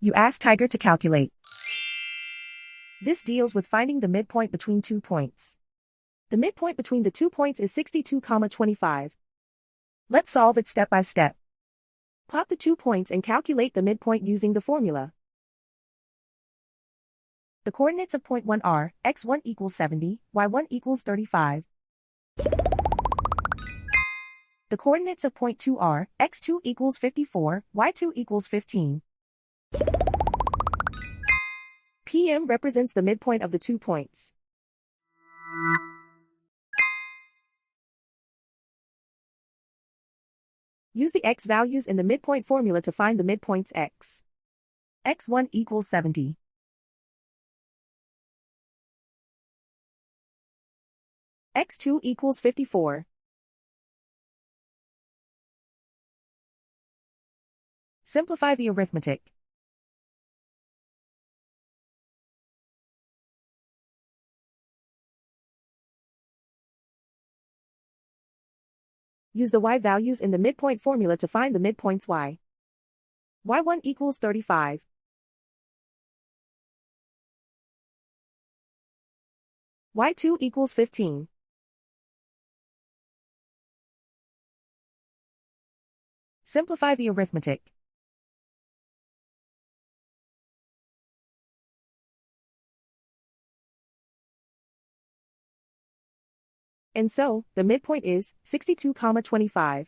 You ask Tiger to calculate. This deals with finding the midpoint between 2 points. The midpoint between the 2 points is 62,25. Let's solve it step by step. Plot the 2 points and calculate the midpoint using the formula. The coordinates of point 1 are x1 equals 70, y1 equals 35. The coordinates of point 2 are x2 equals 54, y2 equals 15. PM represents the midpoint of the 2 points. Use the x values in the midpoint formula to find the midpoints x. x1 equals 70. x2 equals 54. Simplify the arithmetic. Use the y values in the midpoint formula to find the midpoints y. y1 equals 35. y2 equals 15. Simplify the arithmetic. And so, the midpoint is 62,25.